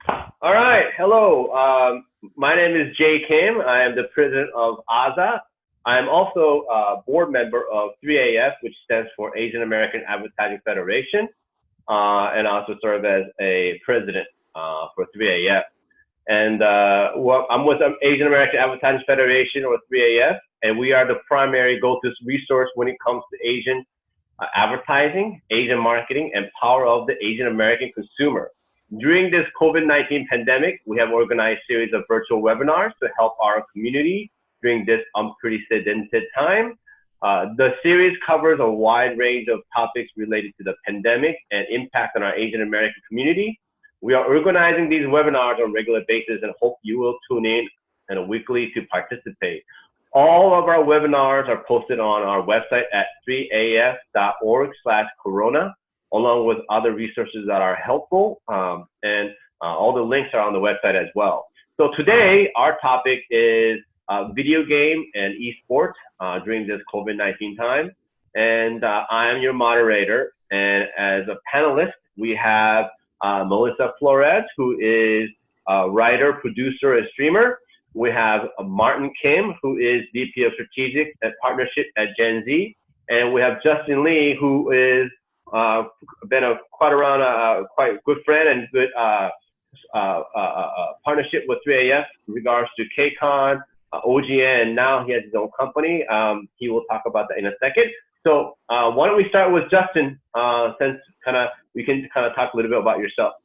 All right. Hello. My name is Jay Kim. I am the president of AZA. I am also a board member of 3AF, which stands for Asian American Advertising Federation, and I also serve as a president for 3AF. And I'm with the Asian American Advertising Federation, or 3AF, and we are the primary go-to resource when it comes to Asian advertising, Asian marketing, and power of the Asian American consumer. During this COVID-19 pandemic, we have organized a series of virtual webinars to help our community during this unprecedented time. The series covers a wide range of topics related to the pandemic and impact on our Asian American community. We are organizing these webinars on a regular basis and hope you will tune in and weekly to participate. All of our webinars are posted on our website at 3af.org/corona, along with other resources that are helpful, and all the links are on the website as well. So today, our topic is video game and esports during this COVID-19 time. And I am your moderator. And as a panelist, we have Melissa Flores, who is a writer, producer, and streamer. We have Martin Kim, who is VP of Strategic and Partnership at Gen Z. And we have Justin Lee, who is been quite good friend and good partnership with 3AF in regards to KCON, OGN, and now he has his own company. He will talk about that in a second. So why don't we start with Justin, since we can talk a little bit about yourself.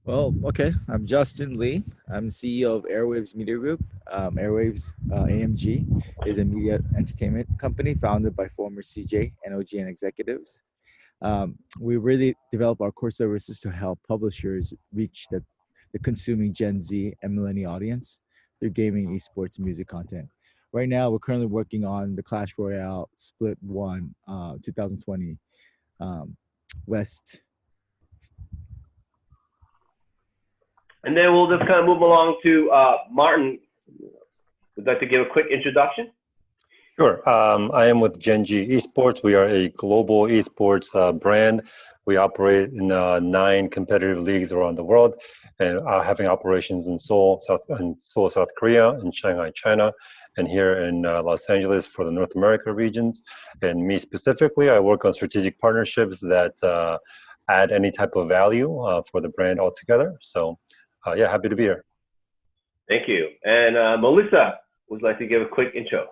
Well, okay. I'm Justin Lee. I'm CEO of Airwaves Media Group. Airwaves AMG is a media entertainment company founded by former CJ and OGN executives. We really develop our core services to help publishers reach the consuming Gen Z and millennial audience through gaming, esports, and music content. Right now, we're currently working on the Clash Royale Split 1 2020 West. And then we'll just move along to Martin. Would like to give a quick introduction? Sure. I am with Gen G Esports. We are a global esports brand. We operate in 9 competitive leagues around the world, and having operations in Seoul, South Korea, and Shanghai, China, and here in Los Angeles for the North America regions. And me specifically, I work on strategic partnerships that add any type of value for the brand altogether. So, yeah, happy to be here. Thank you. And Melissa would like to give a quick intro.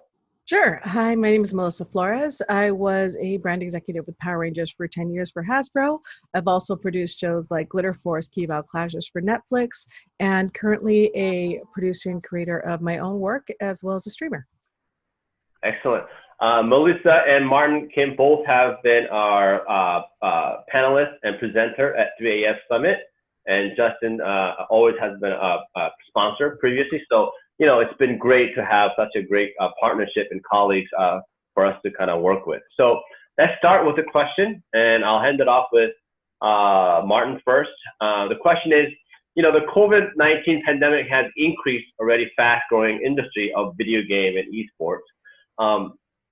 Sure. Hi, my name is Melissa Flores. I was a brand executive with Power Rangers for 10 years for Hasbro. I've also produced shows like Glitter Force, Key-Val Clashes for Netflix, and currently a producer and creator of my own work, as well as a streamer. Excellent. Melissa and Martin Kim both have been our panelists and presenter at 3AF Summit. And Justin always has been a sponsor previously. So, you know, it's been great to have such a great partnership and colleagues for us to work with. So let's start with the question, and I'll hand it off with Martin first. The question is, you know, the COVID-19 pandemic has increased already fast-growing industry of video game and esports.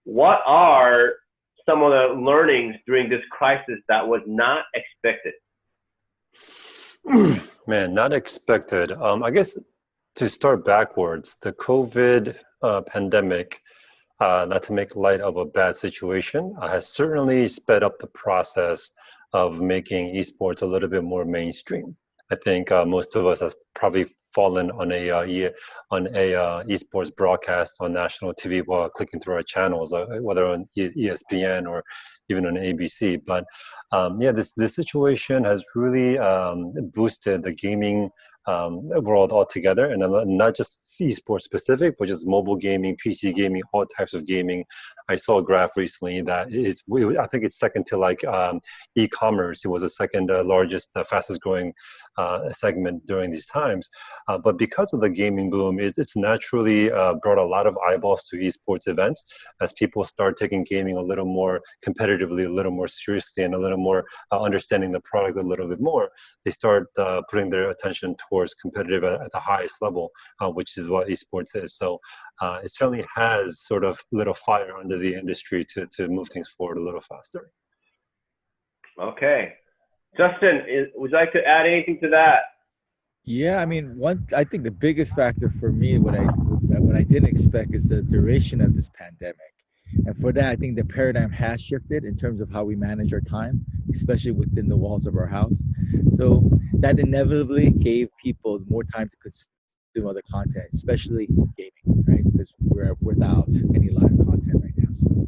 What are some of the learnings during this crisis that was not expected? Man, not expected. I guess to start backwards, the COVID pandemic, not to make light of a bad situation, has certainly sped up the process of making esports a little bit more mainstream. I think most of us have probably fallen on a esports broadcast on national TV while clicking through our channels, whether on ESPN or even on ABC. But yeah, this situation has really boosted the gaming world altogether, and not just esports specific, but just mobile gaming, PC gaming, all types of gaming. I saw a graph recently that is, I think it's second to like e-commerce. It was the second largest, fastest growing segment during these times. But because of the gaming boom, it's naturally brought a lot of eyeballs to esports events as people start taking gaming a little more competitively, a little more seriously, and a little more understanding the product a little bit more. They start putting their attention towards competitive at the highest level, which is what esports is. So it certainly has sort of lit a fire under the industry to move things forward a little faster. Okay. Justin, would you like to add anything to that? Yeah, I mean, I think the biggest factor for me, what I didn't expect, is the duration of this pandemic. And for that, I think the paradigm has shifted in terms of how we manage our time, especially within the walls of our house. So that inevitably gave people more time to consume other content, especially gaming, right? Because we're without any live content right now. So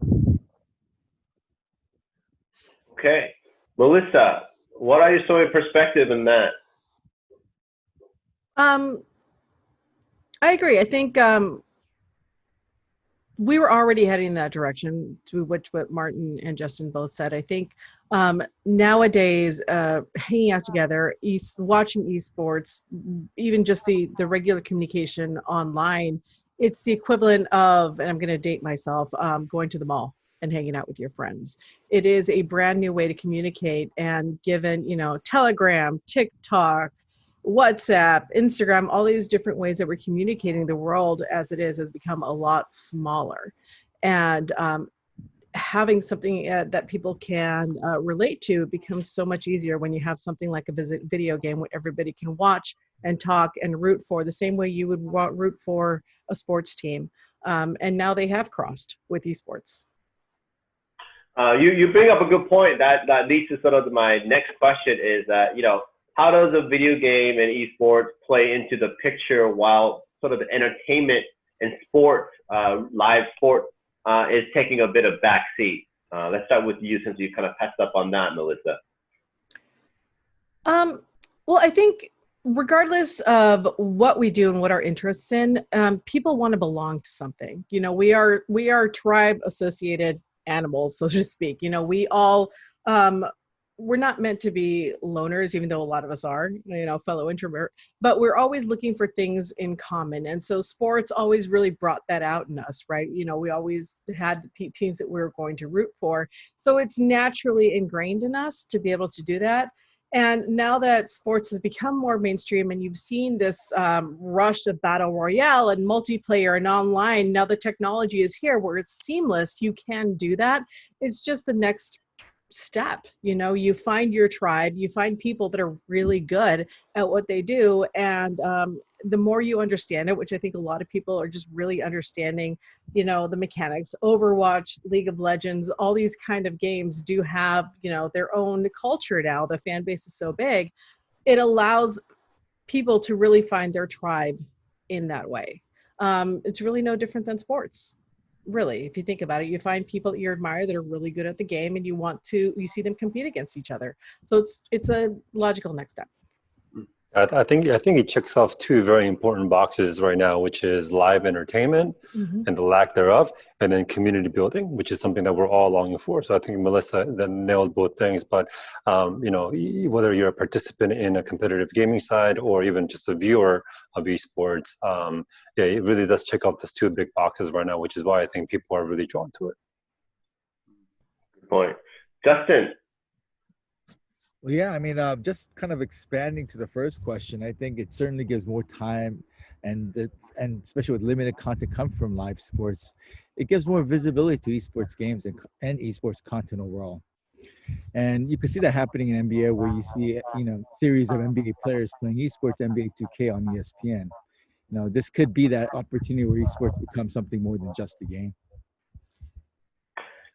Okay. Melissa, what are your sort of perspective in that? Um, I agree. I think we were already heading in that direction, to which what Martin and Justin both said. I think nowadays, hanging out together, watching esports, even just the regular communication online, it's the equivalent of, and I'm going to date myself, going to the mall and hanging out with your friends. It is a brand new way to communicate, and given, Telegram, TikTok, WhatsApp, Instagram, all these different ways that we're communicating, the world as it is has become a lot smaller. And having something that people can relate to becomes so much easier when you have something like a video game where everybody can watch and talk and root for the same way you would root for a sports team. And now they have crossed with esports. You bring up a good point. That leads to sort of my next question is that, how does a video game and esports play into the picture while sort of the entertainment and sports, live sport, is taking a bit of backseat? Let's start with you since you kind of passed up on that, Melissa. Well, I think regardless of what we do and what our interests in, people want to belong to something. We are tribe associated animals, so to speak. We all we're not meant to be loners, even though a lot of us are, fellow introvert, but we're always looking for things in common. And so sports always really brought that out in us, right? We always had the teams that we were going to root for. So it's naturally ingrained in us to be able to do that. And now that sports has become more mainstream and you've seen this rush of battle royale and multiplayer and online, now the technology is here where it's seamless. You can do that. It's just the next step. You find your tribe, you find people that are really good at what they do. And the more you understand it, which I think a lot of people are just really understanding, the mechanics. Overwatch, League of Legends, all these kind of games do have, their own culture now. The fan base is so big. It allows people to really find their tribe in that way. It's really no different than sports. Really, if you think about it, you find people that you admire that are really good at the game and you see them compete against each other. So it's a logical next step. I think it checks off two very important boxes right now, which is live entertainment and the lack thereof, and then community building, which is something that we're all longing for. So I think Melissa then nailed both things. But whether you're a participant in a competitive gaming side or even just a viewer of esports, it really does check off those two big boxes right now, which is why I think people are really drawn to it. Good point, Justin. Well, yeah, I mean, just kind of expanding to the first question, I think it certainly gives more time, and especially with limited content coming from live sports, it gives more visibility to esports games and esports content overall. And you can see that happening in NBA, where you see, series of NBA players playing esports NBA 2K on ESPN. This could be that opportunity where esports becomes something more than just a game.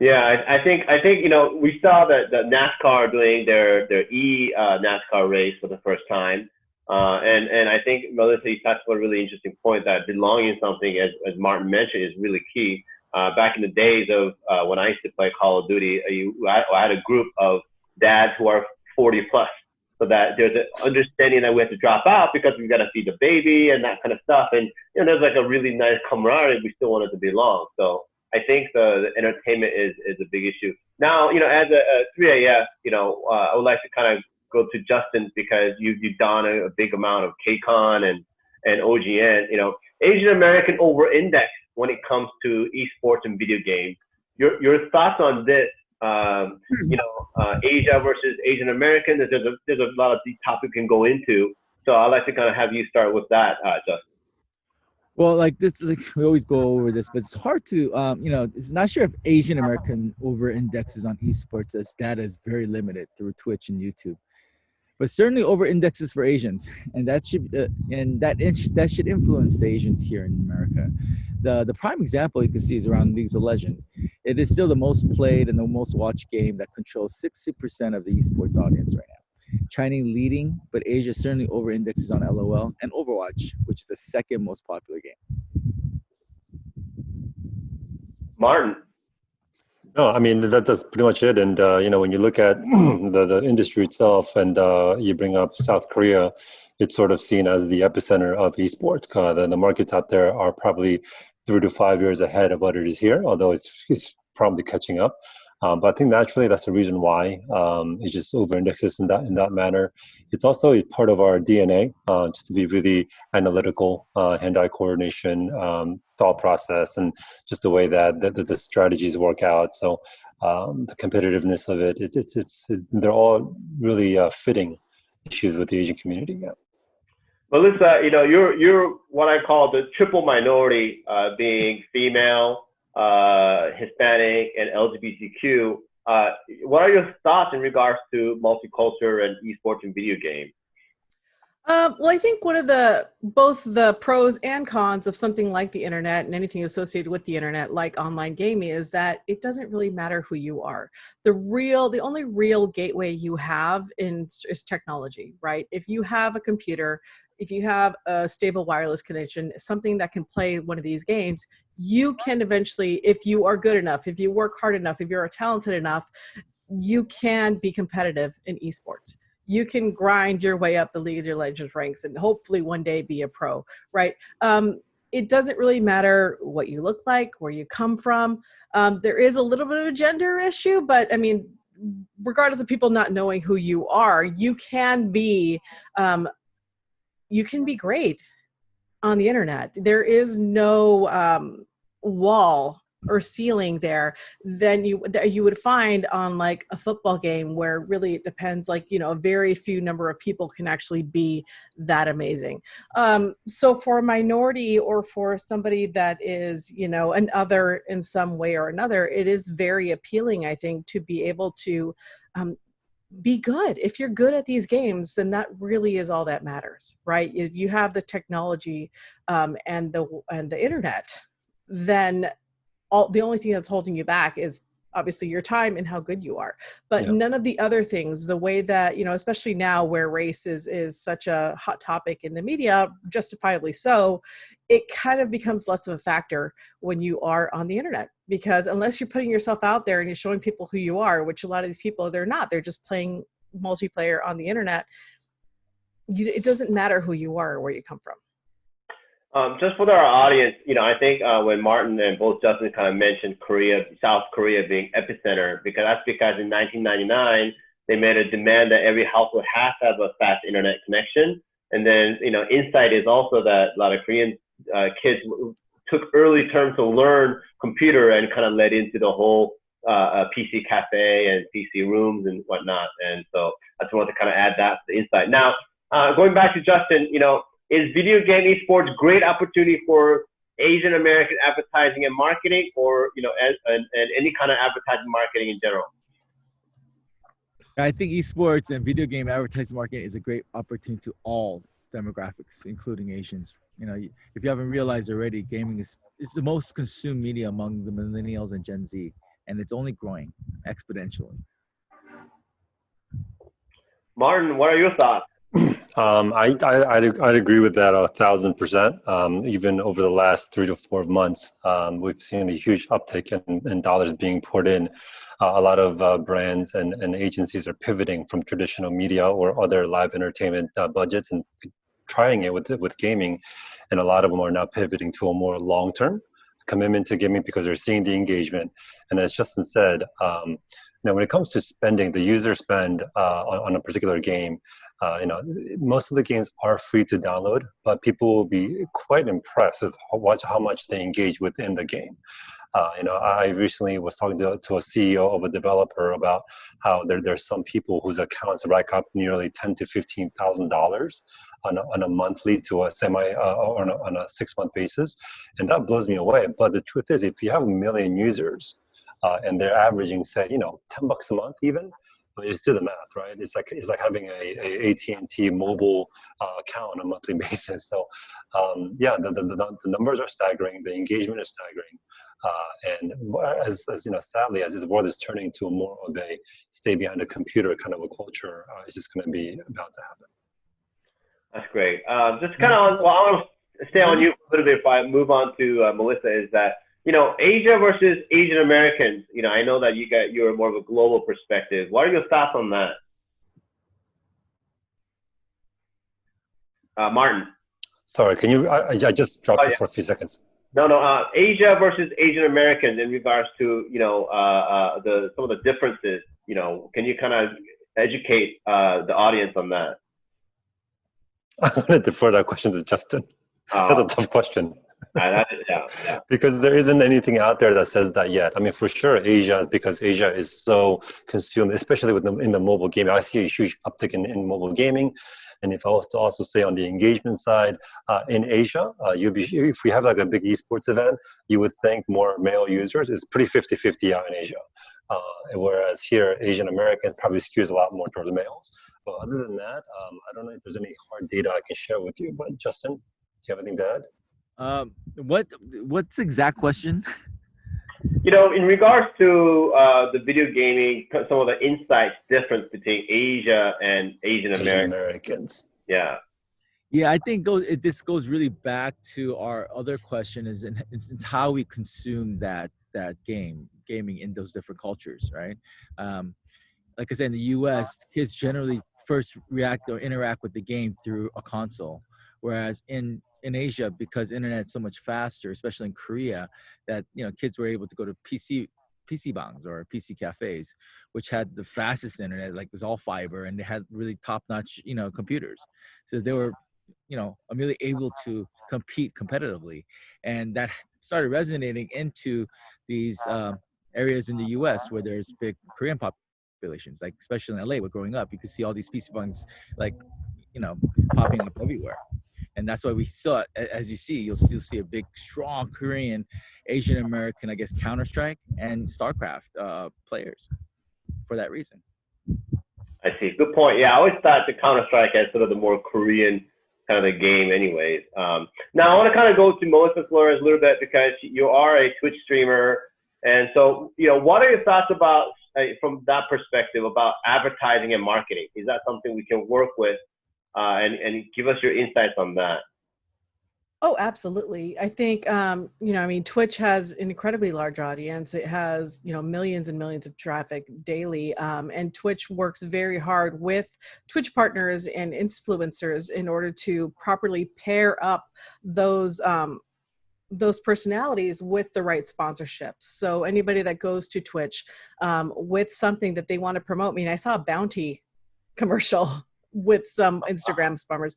Yeah, I think we saw the NASCAR doing their NASCAR race for the first time, and I think Melissa, you touched on a really interesting point that belonging to something, as Martin mentioned, is really key. Back in the days of when I used to play Call of Duty, I had a group of dads who are 40 plus, so that there's an understanding that we have to drop out because we've got to feed the baby and that kind of stuff, and there's like a really nice camaraderie. We still wanted to belong, so I think the entertainment is a big issue. Now, as a 3AF, I would like to kind of go to Justin because you've done a big amount of KCON and OGN. Asian American over-index when it comes to esports and video games. Your thoughts on this? Asia versus Asian American. There's a lot of deep topics we can go into. So I'd like to kind of have you start with that, Justin. Well, we always go over this, but it's hard to, it's not sure if Asian American over indexes on esports, as data is very limited through Twitch and YouTube. but certainly over indexes for Asians, and that should influence the Asians here in America. The prime example you can see is around League of Legends. It is still the most played and the most watched game that controls 60% of the esports audience right now. China leading, but Asia certainly over indexes on LOL and Overwatch, which is the second most popular game. Martin. No, I mean that's pretty much it. And when you look at the industry itself, and you bring up South Korea, it's sort of seen as the epicenter of esports. The markets out there are probably 3 to 5 years ahead of what it is here, although it's probably catching up. But I think naturally that's the reason why it just over-indexes in that manner. It's also a part of our DNA, just to be really analytical, hand-eye coordination, thought process, and just the way that the strategies work out. So the competitiveness of it, they're all really fitting issues with the Asian community. Yeah. Melissa, you're what I call the triple minority, being female, Hispanic, and LGBTQ. What are your thoughts in regards to multicultural and esports and video games? Well, I think one of both the pros and cons of something like the internet and anything associated with the internet, like online gaming, is that it doesn't really matter who you are. The only real gateway you have is technology, right? If you have a computer, if you have a stable wireless connection, something that can play one of these games, you can eventually, if you are good enough, if you work hard enough, if you're talented enough, you can be competitive in esports. You can grind your way up the League of Legends ranks and hopefully one day be a pro, right? It doesn't really matter what you look like, where you come from. There is a little bit of a gender issue, but I mean, regardless of people not knowing who you are, you can be great on the internet. There is no wall or ceiling there than you would find on like a football game, where really it depends, like, a very few number of people can actually be that amazing. So for a minority or for somebody that is, an other in some way or another, it is very appealing, I think, to be able to be good. If you're good at these games, then that really is all that matters, right? You have the technology and the internet, then the only thing that's holding you back is obviously your time and how good you are. But none of the other things, the way that, especially now where race is such a hot topic in the media, justifiably so, it kind of becomes less of a factor when you are on the internet, because unless you're putting yourself out there and you're showing people who you are, which a lot of these people, they're not, they're just playing multiplayer on the internet. It doesn't matter who you are or where you come from. Just for our audience, I think when Martin and both Justin kind of mentioned South Korea being epicenter, because in 1999, they made a demand that every household has to have a fast internet connection. And then, insight is also that a lot of Korean kids took early terms to learn computer and kind of led into the whole PC cafe and PC rooms and whatnot. And so I just wanted to kind of add that to the insight. Now, going back to Justin, is video game esports great opportunity for Asian American advertising and marketing, or and any kind of advertising marketing in general? I think esports and video game advertising marketing is a great opportunity to all demographics, including Asians. If you haven't realized already, gaming is the most consumed media among the millennials and Gen Z, and it's only growing exponentially. Martin, what are your thoughts? I'd agree with that 1,000%. Even over the last 3 to 4 months, we've seen a huge uptick in dollars being poured in. A lot of brands and agencies are pivoting from traditional media or other live entertainment budgets and trying it with gaming, and a lot of them are now pivoting to a more long-term commitment to gaming because they're seeing the engagement. And as Justin said, when it comes to spending, the user spend on a particular game, most of the games are free to download, but people will be quite impressed with how much they engage within the game. I recently was talking to a CEO of a developer about how there's some people whose accounts rack up nearly $10,000 to $15,000 on a monthly to a or on a 6-month basis, and that blows me away. But the truth is, if you have 1 million users and they're averaging, say, $10 a month even, I mean, just do the math, right? It's like having a AT&T mobile account on a monthly basis. So yeah, the numbers are staggering. The engagement is staggering. And as you know, sadly, as this world is turning to more of a stay behind a computer kind of a culture, it's just going to be about to happen. That's great. Just kind of on, well, I want to stay on you a little bit before I move on to Melissa, is that, you know, Asia versus Asian Americans, you know, I know that you're more of a global perspective. What are your thoughts on that? Martin. Sorry, can you, I just dropped it for a few seconds. No, Asia versus Asian Americans in regards to, you know, some of the differences, you know, can you kind of educate the audience on that? I want to defer that question to Justin. That's a tough question. Yeah. Because there isn't anything out there that says that yet. I mean, for sure, because Asia is so consumed, especially in the mobile gaming. I see a huge uptick in mobile gaming. And if I was to also say on the engagement side, in Asia, if we have like a big eSports event, you would think more male users. It's pretty 50-50 out in Asia. Whereas here, Asian American probably skews a lot more towards males. But other than that, I don't know if there's any hard data I can share with you. But Justin, do you have anything to add? What's the exact question? You know, in regards to the video gaming, some of the insights difference between Asia and Asian Americans. Yeah. Yeah, I think this goes really back to our other question it's how we consume that gaming in those different cultures, right? Like I said, in the U.S., kids generally first react or interact with the game through a console, whereas in Asia, because internet's so much faster, especially in Korea, that, you know, kids were able to go to PC bangs or PC cafes, which had the fastest internet, like it was all fiber, and they had really top-notch, you know, computers. So they were, you know, immediately able to compete competitively, and that started resonating into these areas in the U.S. where there's big Korean populations, like especially in LA. Where growing up, you could see all these PC bangs, like, you know, popping up everywhere. And that's why we saw, as you see, you'll still see a big, strong Korean, Asian American, I guess, Counter-Strike and StarCraft players for that reason. I see. Good point. Yeah, I always thought the Counter-Strike as sort of the more Korean kind of the game anyways. Now, I want to kind of go to Melissa Flores a little bit because you are a Twitch streamer. And so, you know, what are your thoughts about, from that perspective, about advertising and marketing? Is that something we can work with? And give us your insights on that. Oh, absolutely. I think, you know, I mean, Twitch has an incredibly large audience. It has, you know, millions and millions of traffic daily. And Twitch works very hard with Twitch partners and influencers in order to properly pair up those personalities with the right sponsorships. So anybody that goes to Twitch with something that they want to promote, I mean, I saw a Bounty commercial with some Instagram spammers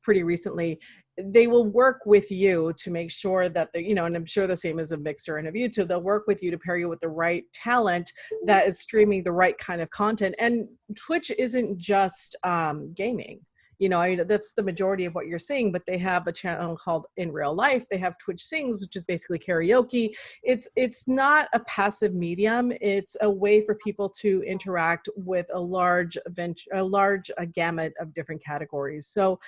pretty recently. They will work with you to make sure that you know, and I'm sure the same as a Mixer and a YouTube, they'll work with you to pair you with the right talent that is streaming the right kind of content. And Twitch isn't just gaming. You know, I mean, that's the majority of what you're seeing, but they have a channel called In Real Life. They have Twitch Sings, which is basically karaoke. It's not a passive medium. It's a way for people to interact with a large gamut of different categories. So,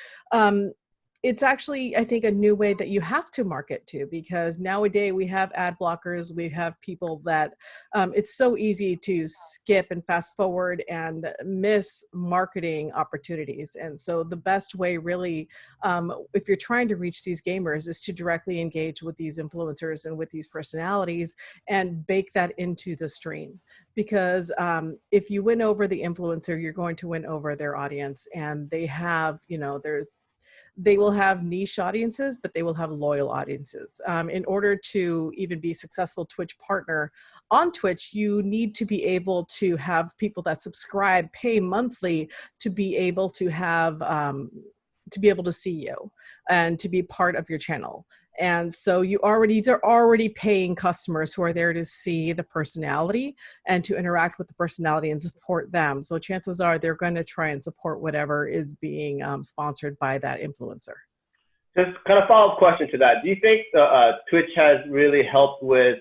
it's actually, I think, a new way that you have to market to, because nowadays we have ad blockers, we have people that it's so easy to skip and fast forward and miss marketing opportunities. And so the best way really, if you're trying to reach these gamers, is to directly engage with these influencers and with these personalities and bake that into the stream. Because if you win over the influencer, you're going to win over their audience. And they have, you know, they will have niche audiences, but they will have loyal audiences. In order to even be a successful Twitch partner on Twitch, you need to be able to have people that subscribe, pay monthly to be able to have, to be able to see you and to be part of your channel. And so these are already paying customers who are there to see the personality and to interact with the personality and support them. So chances are they're going to try and support whatever is being sponsored by that influencer. Just kind of follow-up question to that. Do you think Twitch has really helped with,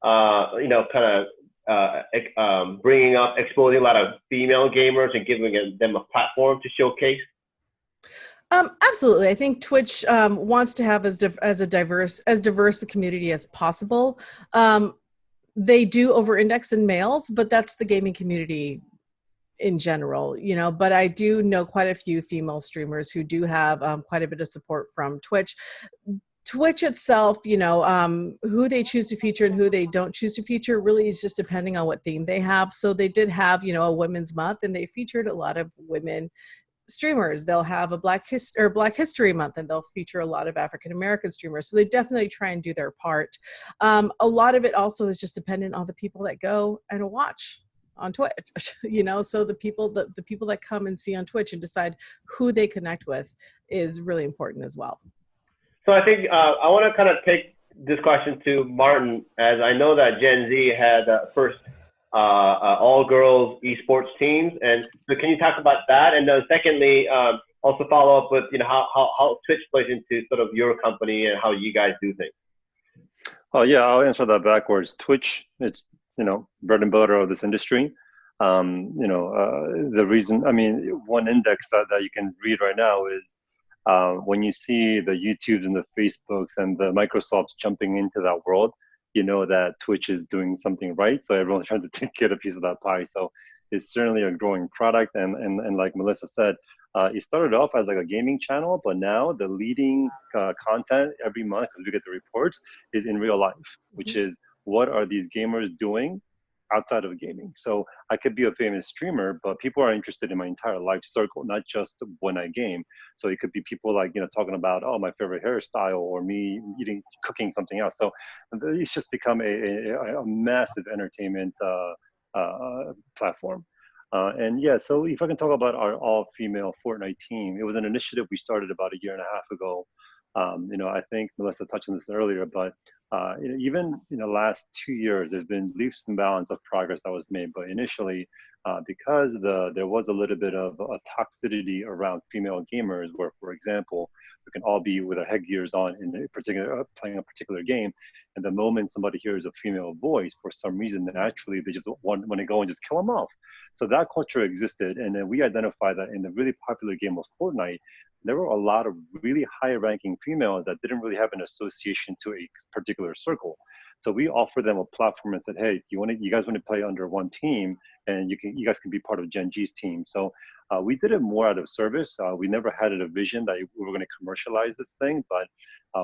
you know, kind of bringing up, exposing a lot of female gamers and giving them a platform to showcase? Absolutely. I think Twitch wants to have as diverse a community as possible. They do over-index in males, but that's the gaming community in general, but I do know quite a few female streamers who do have quite a bit of support from Twitch. Twitch itself, who they choose to feature and who they don't choose to feature really is just depending on what theme they have. So they did have, a Women's Month, and they featured a lot of women streamers. They'll have a Black History Month, and they'll feature a lot of African American streamers. So they definitely try and do their part. A lot of it also is just dependent on the people that go and watch on Twitch, so the people that come and see on Twitch and decide who they connect with is really important as well. So I think I want to kind of take this question to Martin, as I know that Gen Z had first all-girls eSports teams, and so can you talk about that? And then secondly, also follow up with how Twitch plays into sort of your company and how you guys do things. Oh yeah, I'll answer that backwards. Twitch, it's bread and butter of this industry. The reason, one index that you can read right now is when you see the YouTubes and the Facebooks and the Microsofts jumping into that world, that Twitch is doing something right. So everyone's trying to get a piece of that pie. So it's certainly a growing product. And like Melissa said, it started off as like a gaming channel, but now the leading content every month, because we get the reports, is in real life, which is what are these gamers doing outside of gaming. So I could be a famous streamer, but people are interested in my entire life circle, not just when I game. So it could be people like, talking about, oh, my favorite hairstyle, or me cooking something else. So it's just become a massive entertainment platform. So if I can talk about our all-female Fortnite team, it was an initiative we started about a year and a half ago. I think Melissa touched on this earlier, but even in the last 2 years, there's been leaps and bounds of progress that was made. But initially, because there was a little bit of a toxicity around female gamers, where, for example, we can all be with our headgears on in a particular playing a particular game, and the moment somebody hears a female voice, for some reason, naturally they just want to go and just kill them off. So that culture existed, and then we identified that in the really popular game of Fortnite, there were a lot of really high-ranking females that didn't really have an association to a particular circle. So we offered them a platform and said, "Hey, you guys want to play under one team, and you guys can be part of Gen G's team." So we did it more out of service. We never had a vision that we were going to commercialize this thing, but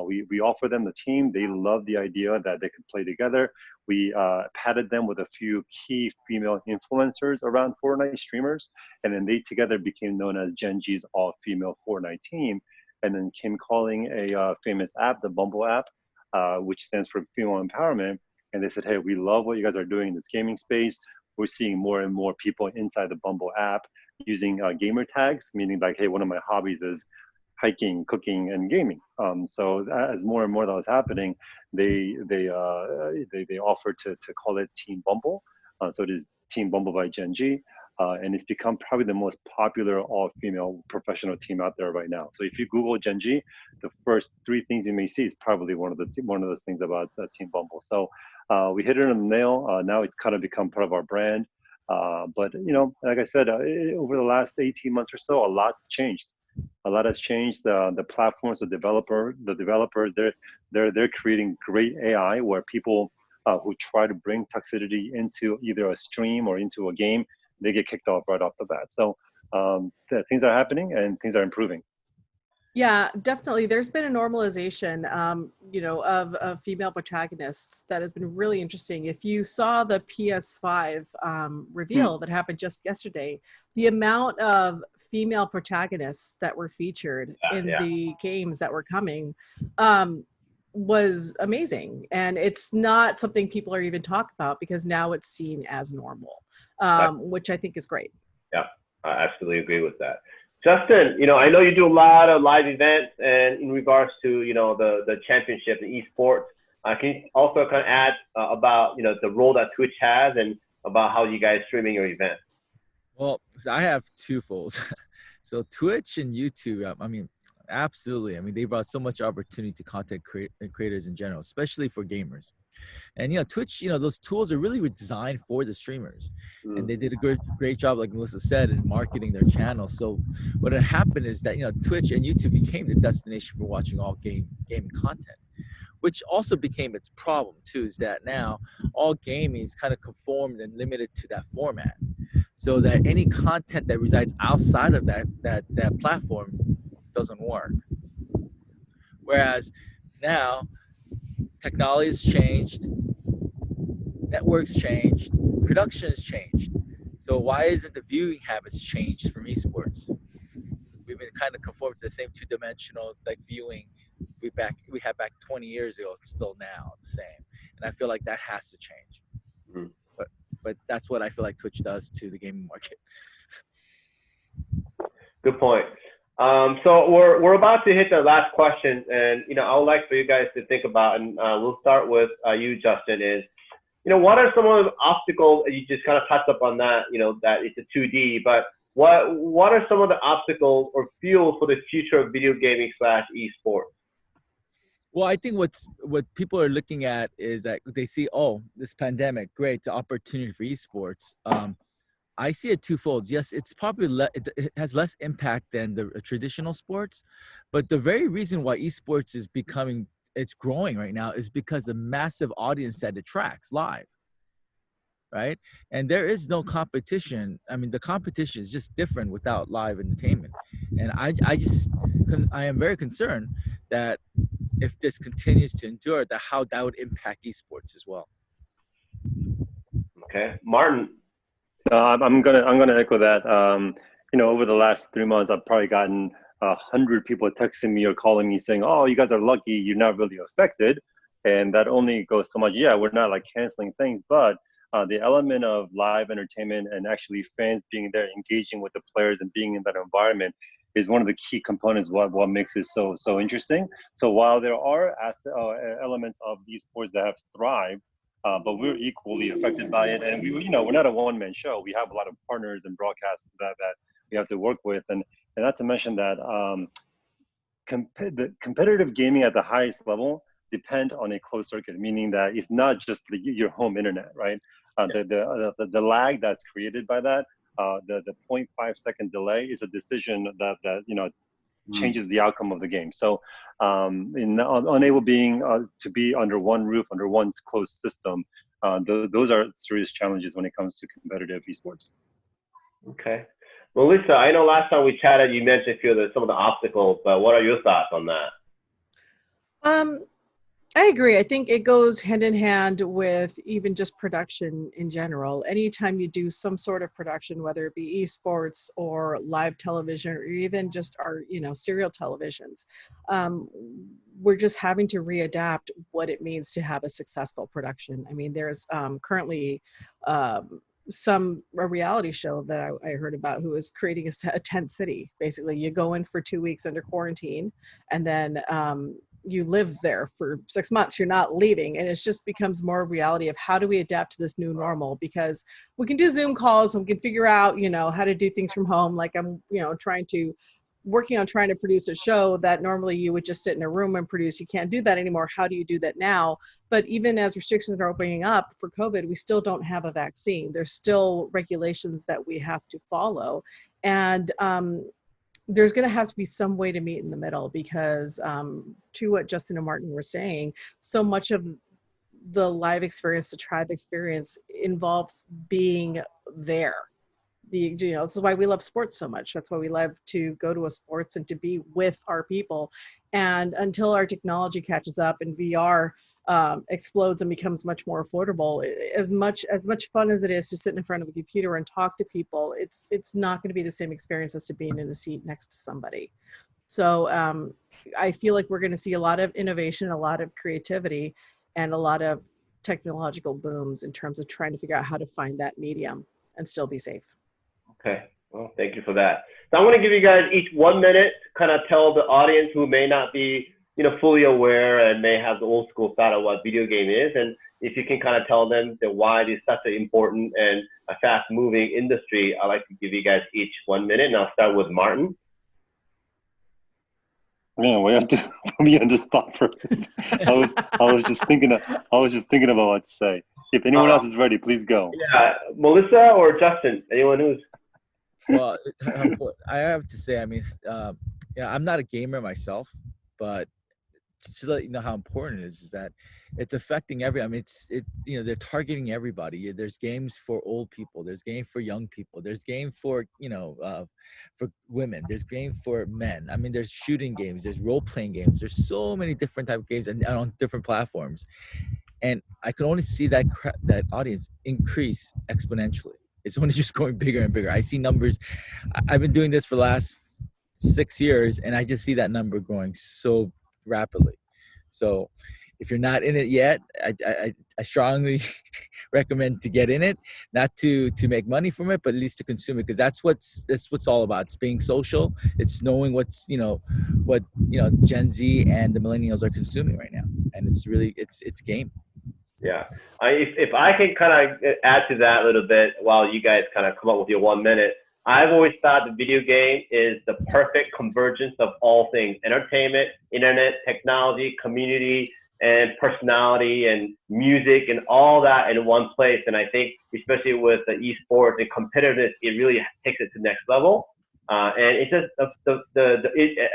we offered them the team. They loved the idea that they could play together. We padded them with a few key female influencers around Fortnite streamers, and then they together became known as Gen G's all-female Fortnite team, and then came calling a famous app, the Bumble app, which stands for female empowerment. And they said, "Hey, we love what you guys are doing in this gaming space. We're seeing more and more people inside the Bumble app using gamer tags," meaning like, "Hey, one of my hobbies is hiking, cooking, and gaming." So as more and more that was happening, they offered to call it Team Bumble. So it is Team Bumble by Gen G. And it's become probably the most popular all-female professional team out there right now. So if you Google Gen G, the first 3 things you may see is probably one of those things about Team Bumble. So we hit it on the nail. Now it's kind of become part of our brand. But like I said, over the last 18 months or so, a lot's changed. A lot has changed. The platforms, the developers, they're creating great AI where people who try to bring toxicity into either a stream or into a game, they get kicked off right off the bat. So things are happening and things are improving. Yeah, definitely. There's been a normalization, of female protagonists that has been really interesting. If you saw the PS5 reveal that happened just yesterday, the amount of female protagonists that were featured in the games that were coming was amazing. And it's not something people are even talking about because now it's seen as normal, which I think is great. Yeah, I absolutely agree with that. Justin, I know you do a lot of live events, and in regards to, the championship, the eSports, can you also kind of add about, the role that Twitch has and about how you guys streaming your events? Well, so I have twofolds. So Twitch and YouTube, absolutely. They brought so much opportunity to content creators in general, especially for gamers. And Twitch, those tools are really designed for the streamers, and they did a great job, like Melissa said, in marketing their channel. So what had happened is that Twitch and YouTube became the destination for watching all gaming content, which also became its problem too, is that now all gaming is kind of conformed and limited to that format, so that any content that resides outside of that platform doesn't work. Whereas now technology has changed, networks changed, production has changed. So why isn't the viewing habits changed from esports? We've been kind of conformed to the same two-dimensional viewing we had back 20 years ago. It's still now the same, and I feel like that has to change. But that's what I feel like Twitch does to the gaming market. Good point. So we're about to hit the last question, and I would like for you guys to think about, and we'll start with you, Justin. Is what are some of the obstacles? You just kind of touched up on that. That it's a 2D, but what are some of the obstacles or fuels for the future of video gaming / esports? Well, I think what people are looking at is that they see, this pandemic, great, it's an opportunity for esports. I see it twofold. Yes, it's probably it has less impact than the traditional sports, but the very reason why esports is it's growing right now is because the massive audience that it attracts live, right? And there is no competition. I mean, the competition is just different without live entertainment. And I am very concerned that if this continues to endure, how that would impact esports as well. Okay, Martin. I'm gonna echo that. Over the last 3 months, I've probably gotten 100 people texting me or calling me saying, "Oh, you guys are lucky, you're not really affected," and that only goes so much. Yeah, we're not canceling things, but the element of live entertainment and actually fans being there, engaging with the players and being in that environment is one of the key components. What makes it so interesting. So while there are elements of these sports that have thrived, but we're equally affected by it, and we're not a one-man show. We have a lot of partners and broadcasts that we have to work with, and not to mention that the competitive gaming at the highest level depend on a closed circuit, meaning that it's not just your home internet, right? The lag that's created by that, the 0.5-second delay is a decision that changes the outcome of the game. So unable to be under one roof, under one closed system, those are serious challenges when it comes to competitive esports. Okay. Melissa, I know last time we chatted, you mentioned some of the obstacles, but what are your thoughts on that? I agree. I think it goes hand in hand with even just production in general. Anytime you do some sort of production, whether it be esports or live television or even just our, serial televisions, we're just having to readapt what it means to have a successful production. I mean, there's currently a reality show that I heard about who is creating a tent city. Basically, you go in for 2 weeks under quarantine, and then you live there for 6 months. You're not leaving, and it just becomes more a reality of how do we adapt to this new normal, because we can do Zoom calls and we can figure out how to do things from home. Like I'm working on trying to produce a show that normally you would just sit in a room and produce. You can't do that anymore. How do you do that now? But even as restrictions are opening up for COVID, we still don't have a vaccine. There's still regulations that we have to follow, and there's going to have to be some way to meet in the middle, because to what Justin and Martin were saying, so much of the live experience, the tribe experience, involves being there. This is why we love sports so much. That's why we love to go to a sports and to be with our people. And until our technology catches up and VR explodes and becomes much more affordable, as much fun as it is to sit in front of a computer and talk to people, it's not going to be the same experience as to being in a seat next to somebody. So I feel like we're going to see a lot of innovation, a lot of creativity, and a lot of technological booms in terms of trying to figure out how to find that medium and still be safe. Okay, well, thank you for that. So I'm going to give you guys each 1 minute to kind of tell the audience who may not be, fully aware and may have the old school thought of what video game is, and if you can kind of tell them that why it is such an important and a fast-moving industry. I'd like to give you guys each 1 minute, and I'll start with Martin. Man, we have to put me on the spot first. I was just thinking about what to say. If anyone else is ready, please go. Yeah, Melissa or Justin, anyone who's. Well, I have to say, I mean, yeah, I'm not a gamer myself, but just to let you know how important it is that it's affecting every. I mean, they're targeting everybody. There's games for old people. There's game for young people. There's game for for women. There's game for men. I mean, there's shooting games. There's role playing games. There's so many different type of games and on different platforms. And I can only see that that audience increase exponentially. It's only just going bigger and bigger. I see numbers. I've been doing this for the last 6 years, and I just see that number growing so rapidly. So if you're not in it yet, I strongly recommend to get in it, not to make money from it, but at least to consume it, because that's what's all about. It's being social. It's knowing what Gen Z and the millennials are consuming right now, and it's really it's game. Yeah, if I can kind of add to that a little bit while you guys kind of come up with your 1 minute, I've always thought the video game is the perfect convergence of all things: entertainment, internet, technology, community, and personality, and music, and all that in one place. And I think, especially with the eSports and competitiveness, it really takes it to the next level. And it's just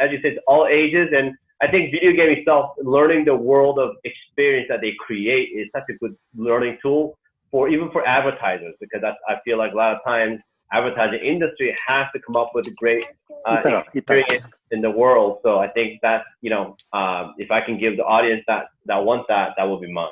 as you said, all ages. And I think video game itself, learning the world of experience that they create, is such a good learning tool for even for advertisers, because I feel like a lot of times advertising industry has to come up with a great experience in the world. So I think that's, if I can give the audience that wants that will be mine.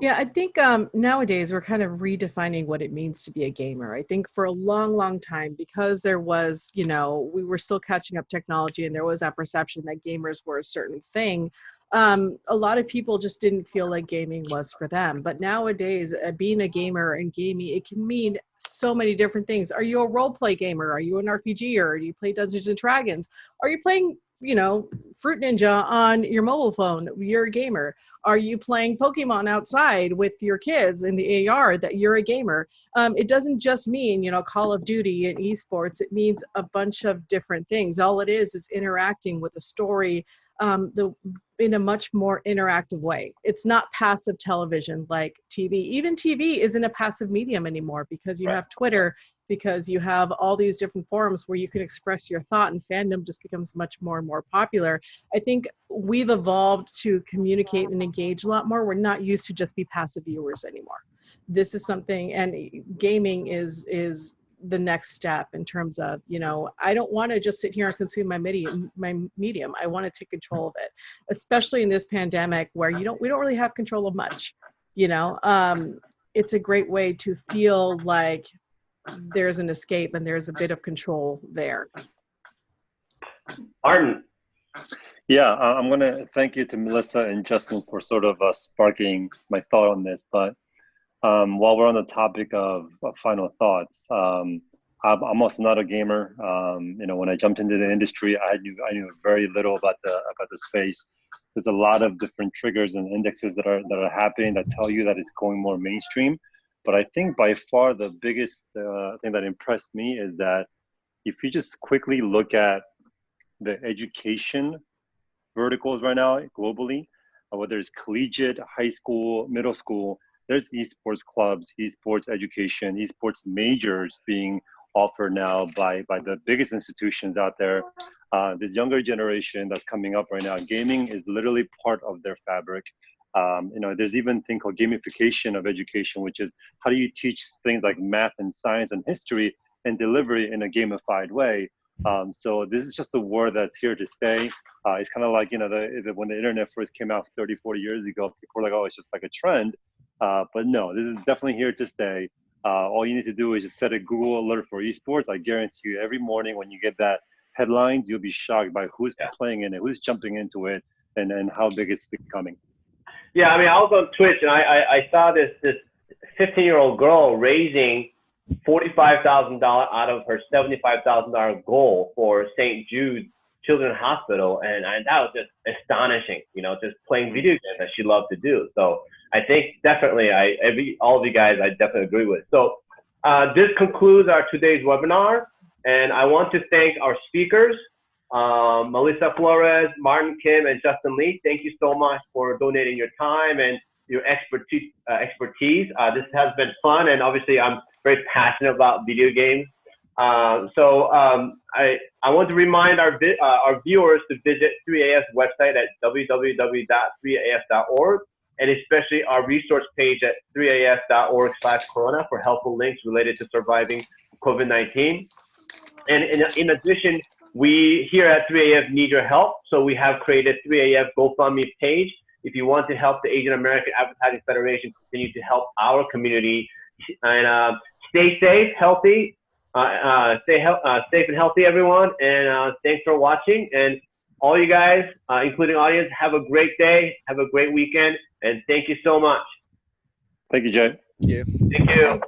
Yeah, I think nowadays we're kind of redefining what it means to be a gamer. I think for a long, long time, because there was, we were still catching up technology, and there was that perception that gamers were a certain thing. A lot of people just didn't feel like gaming was for them. But nowadays, being a gamer and gaming, it can mean so many different things. Are you a role play gamer? Are you an RPG, or do you play Dungeons and Dragons? Are you playing Fruit Ninja on your mobile phone? You're a gamer. Are you playing Pokemon outside with your kids in the AR? That you're a gamer. It doesn't just mean Call of Duty and eSports. It means a bunch of different things. All it is interacting with a story in a much more interactive way. It's not passive television like TV. Even TV isn't a passive medium anymore, because you have Twitter, because you have all these different forums where you can express your thought, and fandom just becomes much more and more popular. I think we've evolved to communicate and engage a lot more. We're not used to just be passive viewers anymore. This is something, and gaming is the next step in terms of, I don't want to just sit here and consume my medium. I want to take control of it, especially in this pandemic where we don't really have control of much. It's a great way to feel like there's an escape and there's a bit of control there. Arden. Yeah, I'm going to thank you to Melissa and Justin for sort of sparking my thought on this. But while we're on the topic of final thoughts, I'm also not a gamer. When I jumped into the industry, I knew very little about the space. There's a lot of different triggers and indexes that are happening that tell you that it's going more mainstream. But I think by far the biggest thing that impressed me is that if you just quickly look at the education verticals right now globally, whether it's collegiate, high school, middle school, there's esports clubs, esports education, esports majors being offered now by the biggest institutions out there. This younger generation that's coming up right now, gaming is literally part of their fabric. There's even a thing called gamification of education, which is how do you teach things like math and science and history and delivery in a gamified way. So this is just a word that's here to stay. It's kind of like, when the internet first came out 30, 40 years ago, people were like, oh, it's just like a trend. But no, this is definitely here to stay. All you need to do is just set a Google alert for esports. I guarantee you every morning when you get that headlines, you'll be shocked by who's playing in it, who's jumping into it, and how big it's becoming. Yeah, I mean, I was on Twitch and I saw this 15-year-old girl raising $45,000 out of her $75,000 goal for St. Jude Children's Hospital, and that was just astonishing. Just playing video games that she loved to do. So I think definitely all of you guys I definitely agree with. So this concludes our today's webinar, and I want to thank our speakers, Melissa Flores, Martin Kim, and Justin Lee, thank you so much for donating your time and your expertise. This has been fun, and obviously I'm very passionate about video games. I want to remind our viewers to visit 3AF's website at www.3af.org, and especially our resource page at 3af.org/corona for helpful links related to surviving COVID-19. And in addition, we here at 3AF need your help, so we have created 3AF GoFundMe page. If you want to help the Asian American Advertising Federation continue to help our community, and stay safe, healthy, safe and healthy, everyone. And thanks for watching. And all you guys, including audience, have a great day, have a great weekend, and thank you so much. Thank you, Jay. Thank you. Thank you.